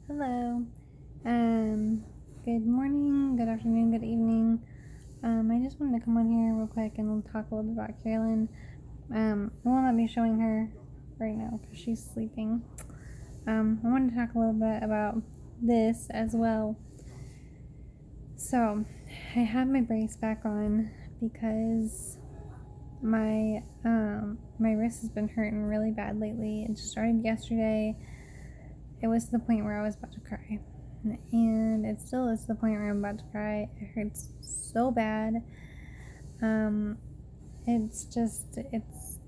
Hello. Um, Good morning, good afternoon, good evening. I just wanted to come on here real quick and talk a little bit about Carolyn. It won't let me showing her right now because she's sleeping. I wanted to talk a little bit about this as well. So, I have my brace back on because my wrist has been hurting really bad lately. It just started yesterday. It was to the point where I was about to cry. And it still is to the point where I'm about to cry. It hurts so bad. It's just it's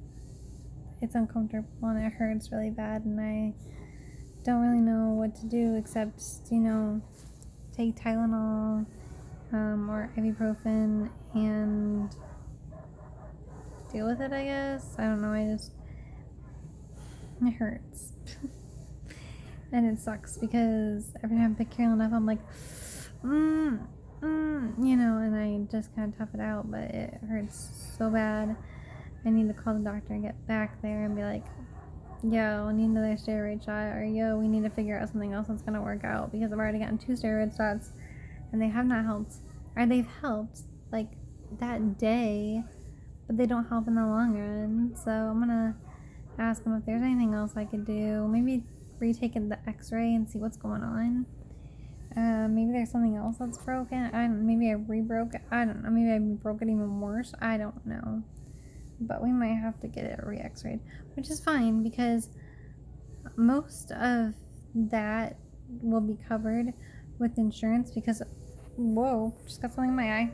uncomfortable and it hurts really bad, and I don't really know what to do except take Tylenol or ibuprofen and deal with it. I guess I don't know. It hurts. And it sucks because every time I pick Carolyn up, I'm like, and I just kind of tough it out, but it hurts so bad. I need to call the doctor and get back there and be like, yo, I need another steroid shot, or yo, we need to figure out something else that's going to work out because I've already gotten 2 steroid shots and they have not helped. Or they've helped, like, that day, but they don't help in the long run. So I'm going to ask them if there's anything else I could do. Maybe retake the x-ray and see what's going on. Maybe there's something else that's broken. Maybe I rebroke it. I don't know. Maybe I broke it even worse. I don't know. But we might have to get it re-x-rayed, which is fine because most of that will be covered with insurance because, whoa, just got something in my eye.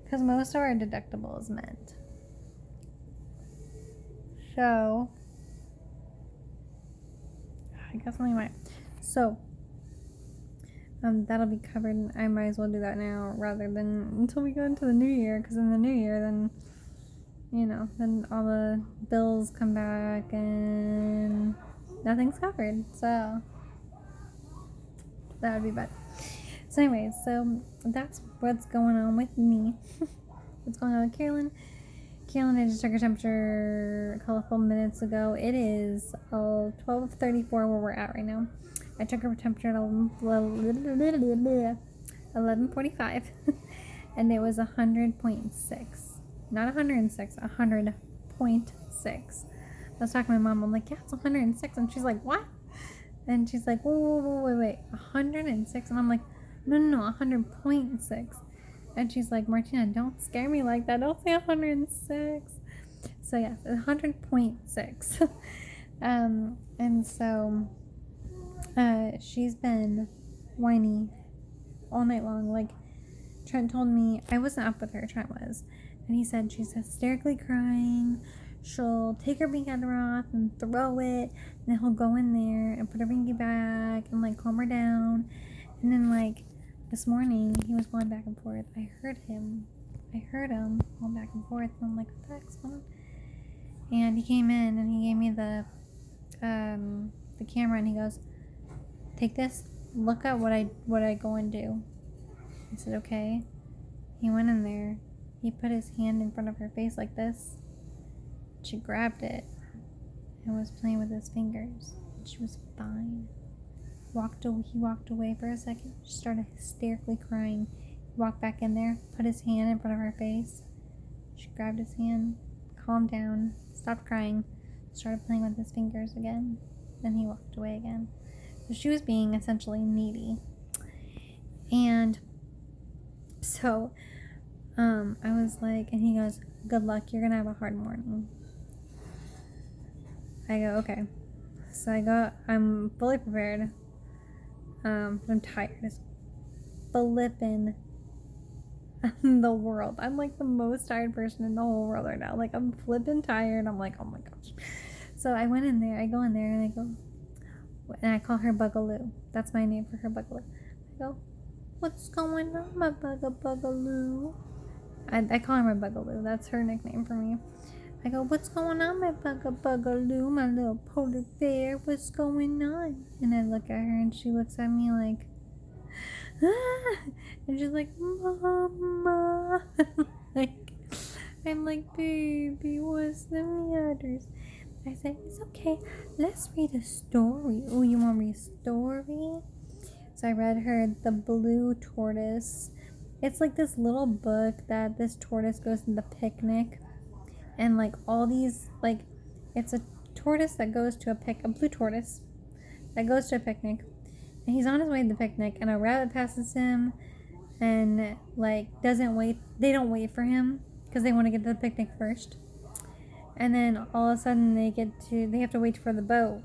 Because most of our deductible is met. So, I got something in my eye. So, that'll be covered, and I might as well do that now rather than until we go into the new year, because in the new year, then all the bills come back and nothing's covered, so that would be bad. So anyways, so that's what's going on with me. What's going on with Carolyn? I just took her temperature a couple minutes ago. It is 12:34 where we're at right now. I took her temperature at 11:45, and it was 100.6. Not 106, 100.6. I was talking to my mom. I'm like, yeah, it's 106, and she's like, what? And she's like, whoa, wait, 106, and I'm like, no, 100.6. And she's like, Martina, don't scare me like that. Don't say 106. So yes, 100.6. And so she's been whiny all night long. Like, Trent told me, I wasn't up with her, Trent was, and he said she's hysterically crying. She'll take her binky out of the broth and throw it, and then he'll go in there and put her binky back and like calm her down. And then like this morning he was going back and forth. I heard him going back and forth, and I'm like, what the heck's going on? And he came in and he gave me the camera, and he goes, take this, look at what I go and do. I said, okay. He went in there, he put his hand in front of her face like this. She grabbed it and was playing with his fingers, and she was fine. He walked away for a second. She started hysterically crying. He walked back in there, put his hand in front of her face. She grabbed his hand, calmed down, stopped crying, started playing with his fingers again. Then he walked away again. So she was being essentially needy. And so I was like, and he goes, good luck, you're gonna have a hard morning. I go, okay. So I'm fully prepared. I'm tired as flippin' the world. I'm like the most tired person in the whole world right now. Like, I'm flippin' tired. I'm like, oh my gosh. So I go in there and I call her Bugaloo. That's my name for her, Bugaloo. I go, what's going on, my Bugaloo? I call her my Bugaloo. That's her nickname for me. I go, what's going on, my Bugaloo, my little polar bear? What's going on? And I look at her, and she looks at me like, ah! And she's like, Mama. I'm like, baby, what's the matters? I said, it's okay. Let's read a story. Oh, you want to read a story? So I read her The Blue Tortoise. It's like this little book that this tortoise goes to the picnic. And like all these, like, it's a tortoise that goes to a blue tortoise that goes to a picnic. And he's on his way to the picnic, and a rabbit passes him and like doesn't wait. They don't wait for him because they want to get to the picnic first. And then all of a sudden they have to wait for the boat.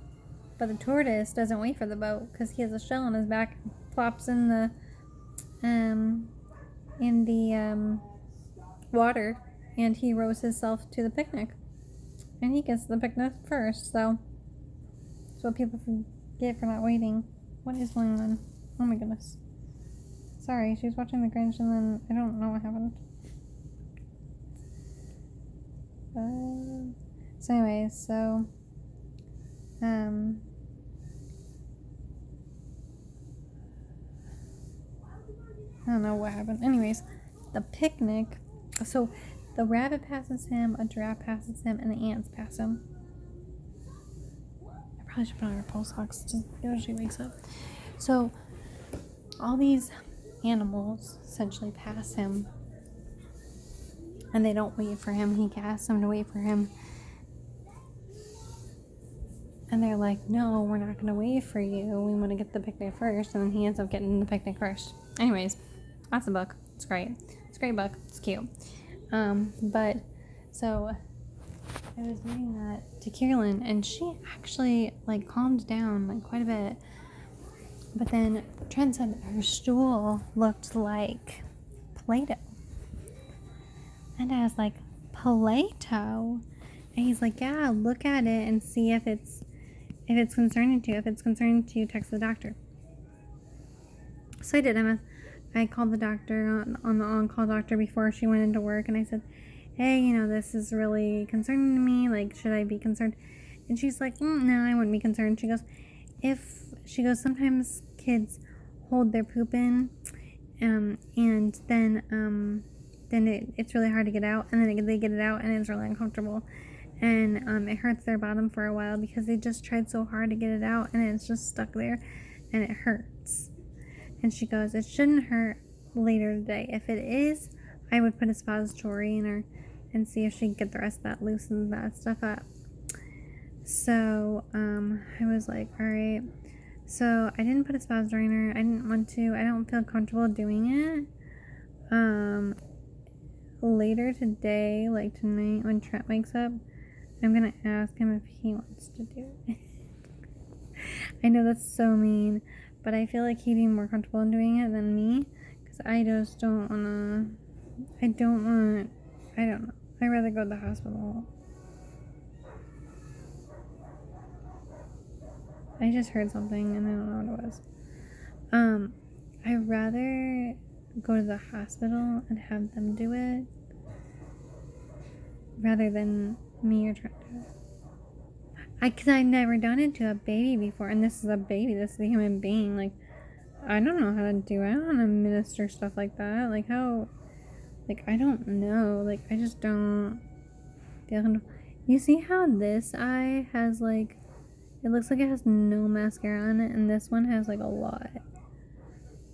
But the tortoise doesn't wait for the boat because he has a shell on his back, plops in the water, and he rows himself to the picnic. And he gets to the picnic first, so that's what people forget for not waiting. What is going on? Oh my goodness. Sorry, she's watching The Grinch and then I don't know what happened. So anyways, so I don't know what happened. Anyways, the picnic. So the rabbit passes him, a giraffe passes him, and the ants pass him. I probably should put on her pulse ox just when she wakes up. So all these animals essentially pass him, and they don't wait for him. He asks them to wait for him. And they're like, no, we're not going to wait for you. We want to get the picnic first. And then he ends up getting the picnic first. Anyways, that's the book. It's great. It's a great book. It's cute. But, so, I was reading that to Carolyn, and she actually, like, calmed down, like, quite a bit. But then Trent said her stool looked like Play-Doh. And I was like, Play-Doh? And he's like, yeah, look at it and see if it's concerning to you. If it's concerning to you, text the doctor. So I did. I called the doctor on the on-call doctor before she went into work, and I said, hey, this is really concerning to me. Like, should I be concerned? And she's like, no, I wouldn't be concerned. She goes, sometimes kids hold their poop in, and then it's really hard to get out, and then they get it out, and it's really uncomfortable. And it hurts their bottom for a while because they just tried so hard to get it out, and it's just stuck there, and it hurts. And she goes, it shouldn't hurt later today. If it is, I would put a suppository in her and see if she can get the rest of that loosen that stuff up. So I was like, all right. So I didn't put a suppository in her. I didn't want to. I don't feel comfortable doing it. Later today, like tonight when Trent wakes up, I'm gonna ask him if he wants to do it. I know that's so mean, but I feel like he'd be more comfortable in doing it than me, because I just don't wanna. I don't know. I'd rather go to the hospital. I just heard something and I don't know what it was. I'd rather go to the hospital and have them do it rather than me or trying to do it. Because I've never done it to a baby before, and this is a baby, this is a human being. Like, I don't know how to do it. I don't know how to administer stuff like that. Like, how, like, I don't know. Like, I just don't feel comfortable. You see how this eye has, like, it looks like it has no mascara on it, and this one has, like, a lot.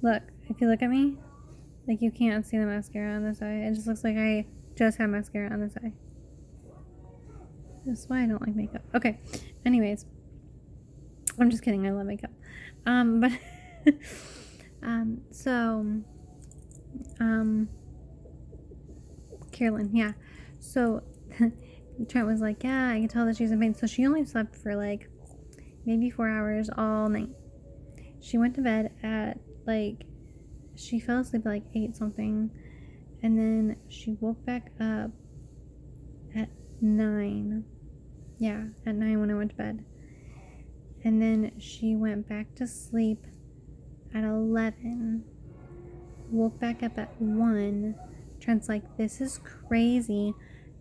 Look, if you look at me, like, you can't see the mascara on this eye. It just looks like I just have mascara on this eye. That's why I don't like makeup. Okay, anyways. I'm just kidding. I love makeup. Carolyn, yeah. So, Trent was like, yeah, I can tell that she's in pain. So she only slept for, like, maybe 4 hours all night. She went to bed at, like, she fell asleep at, like, 8 something. And then she woke back up at 9. Yeah, at 9 when I went to bed. And then she went back to sleep at 11. Woke back up at 1. Trent's like, this is crazy.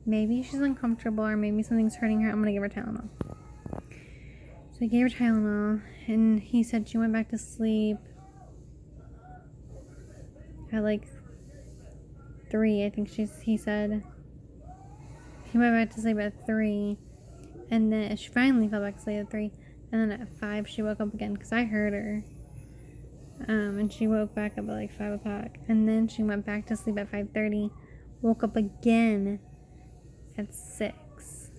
Maybe she's uncomfortable or maybe something's hurting her. I'm going to give her Tylenol. So I gave her Tylenol. And he said she went back to sleep at like 3, I think he said. He went back to sleep at 3. And then she finally fell back asleep at 3. And then at 5, she woke up again because I heard her. And she woke back up at like 5 o'clock. And then she went back to sleep at 5:30. Woke up again at 6.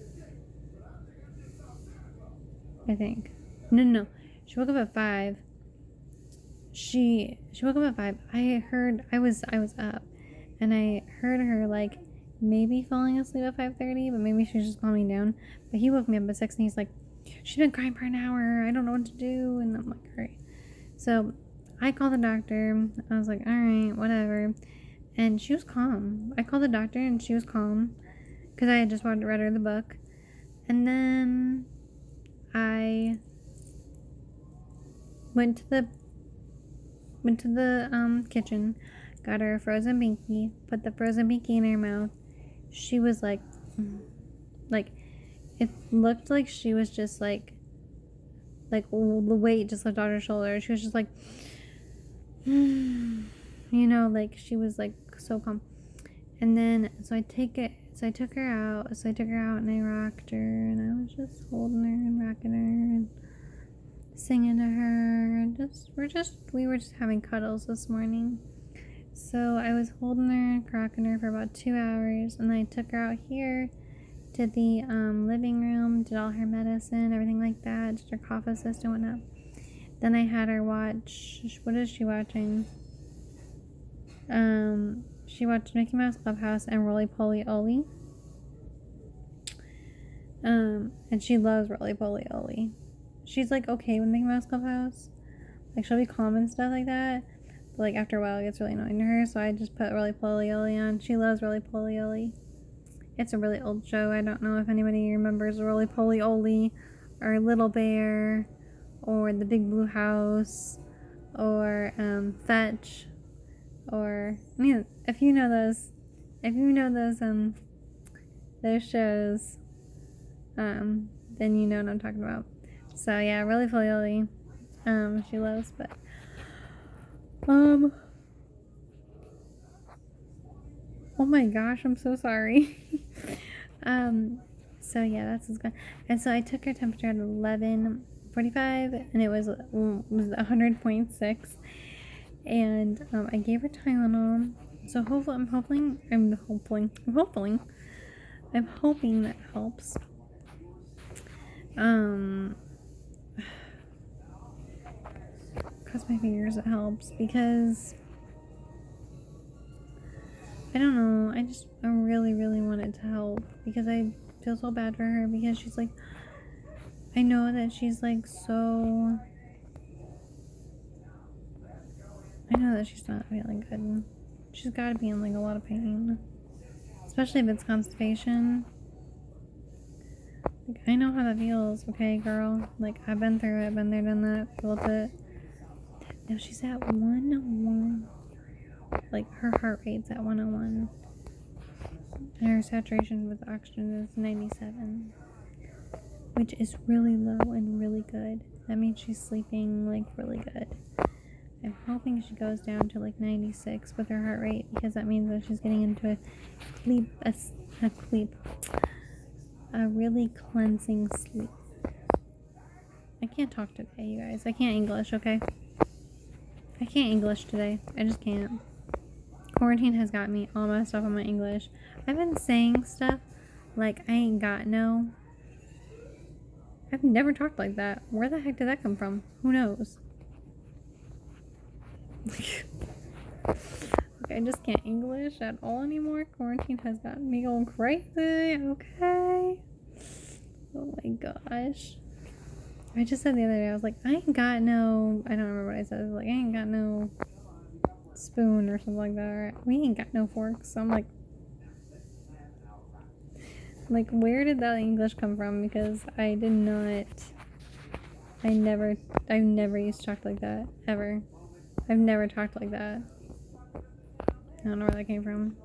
I think. No. She woke up at 5. She woke up at 5. I was up. And I heard her like maybe falling asleep at 5:30, but maybe she was just calming down. But he woke me up at 6 and he's like, she's been crying for an hour. I don't know what to do. And I'm like, all right. So I called the doctor. I was like, all right, whatever. And she was calm. I called the doctor and she was calm because I had just read her the book. And then I went to the kitchen, got her a frozen binky, put the frozen binky in her mouth. She was like it looked like she was just like the weight just left on her shoulder. She was just like, like she was like so calm. And then so I took her out and I rocked her and I was just holding her and rocking her and singing to her and we were just having cuddles this morning. So I was holding her and rocking her for about 2 hours, and then I took her out here to the living room, did all her medicine, everything like that, did her cough assist and whatnot. Then I had her watch, what is she watching? She watched Mickey Mouse Clubhouse and Roly Poly Oly. And she loves Roly Poly Oly. She's like okay with Mickey Mouse Clubhouse. Like she'll be calm and stuff like that. But like after a while it gets really annoying to her, so I just put Roly Poly Oly on. She loves Roly Poly Oly. It's a really old show. I don't know if anybody remembers Roly Poly Oly or Little Bear or The Big Blue House or Fetch or if you know those shows, then you know what I'm talking about. So yeah, Roly Poly Oly, she loves, but oh my gosh, I'm so sorry. So yeah, that's what's going. And so I took her temperature at 11:45, and it was 100.6, and I gave her Tylenol. So hopefully, I'm hoping that helps. Cross my fingers it helps, because I don't know, I really, really want it to help, because I feel so bad for her, because she's like, I know that she's like so, I know that she's not feeling good. She's gotta be in like a lot of pain, especially if it's constipation. Like, I know how that feels, okay, girl? Like, I've been through it, been there, done that, felt it. Now she's at 101. Like, her heart rate's at 101. And her saturation with oxygen is 97. Which is really low and really good. That means she's sleeping, like, really good. I'm hoping she goes down to, like, 96 with her heart rate, because that means that she's getting into a really cleansing sleep. I can't talk today, you guys. I can't English, okay? I can't English today. I just can't. Quarantine has got me all messed up on my English. I've been saying stuff like I ain't got no. I've never talked like that. Where the heck did that come from? Who knows? Okay, I just can't English at all anymore. Quarantine has gotten me going crazy. Okay. Oh my gosh. I just said the other day, I was like, I ain't got no, I don't remember what I said. I was like, I ain't got no spoon or something like that. Or, we ain't got no forks. So I'm like, where did that English come from? Because I never used to talk like that, ever. I've never talked like that. I don't know where that came from.